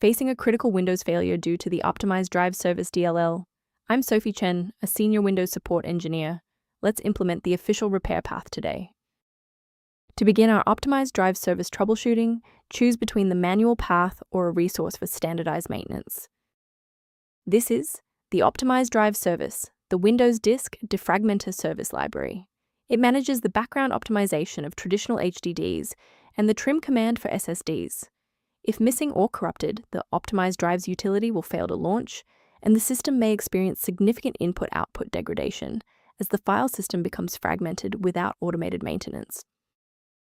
Facing a critical Windows failure due to the optimized drive service DLL. I'm Sophie Chen, a senior Windows support engineer. Let's implement the official repair path today. To begin our optimized drive service troubleshooting, choose between the manual path or a resource for standardized maintenance. This is the optimized drive service, the Windows Disk Defrag Service library. It manages the background optimization of traditional HDDs and the trim command for SSDs. If missing or corrupted, the optimized drives utility will fail to launch, and the system may experience significant input-output degradation as the file system becomes fragmented without automated maintenance.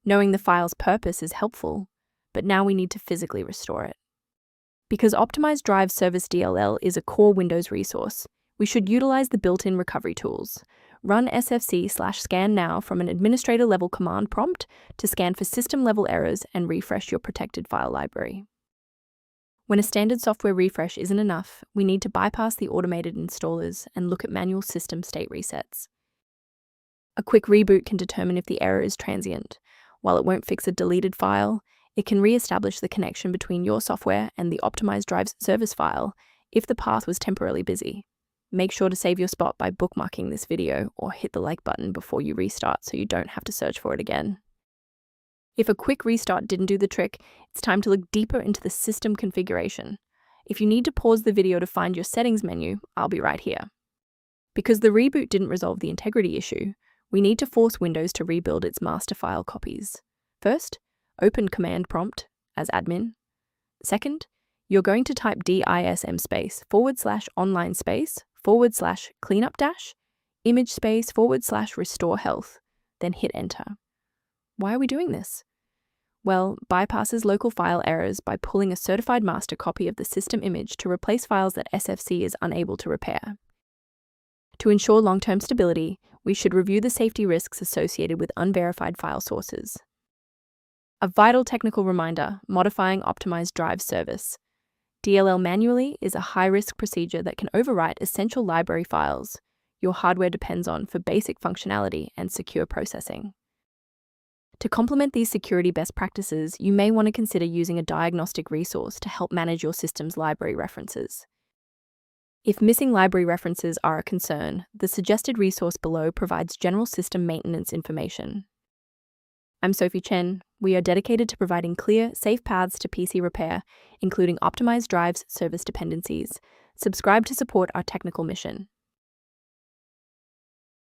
Knowing the file's purpose is helpful, but now we need to physically restore it. Because optimized drive service DLL is a core Windows resource, we should utilize the built-in recovery tools. Run sfc/scan now from an administrator-level command prompt to scan for system-level errors and refresh your protected file library. When a standard software refresh isn't enough, we need to bypass the automated installers and look at manual system state resets. A quick reboot can determine if the error is transient. While it won't fix a deleted file, it can re-establish the connection between your software and the optimized drive service file if the path was temporarily busy. Make sure to save your spot by bookmarking this video or hit the like button before you restart so you don't have to search for it again. If a quick restart didn't do the trick, it's time to look deeper into the system configuration. If you need to pause the video to find your settings menu, I'll be right here. Because the reboot didn't resolve the integrity issue, we need to force Windows to rebuild its master file copies. First, open command prompt as admin. Second, you're going to type dism/online//cleanup-image/restore health, then hit enter. Why are we doing this? Well, bypasses local file errors by pulling a certified master copy of the system image to replace files that SFC is unable to repair. To ensure long-term stability, we should review the safety risks associated with unverified file sources. A vital technical reminder: modifying optimized drive service. DLL manually is a high-risk procedure that can overwrite essential library files your hardware depends on for basic functionality and secure processing. To complement these security best practices, you may want to consider using a diagnostic resource to help manage your system's library references. If missing library references are a concern, the suggested resource below provides general system maintenance information. I'm Sophie Chen. We are dedicated to providing clear, safe paths to PC repair, including optimized drives service dependencies. Subscribe to support our technical mission.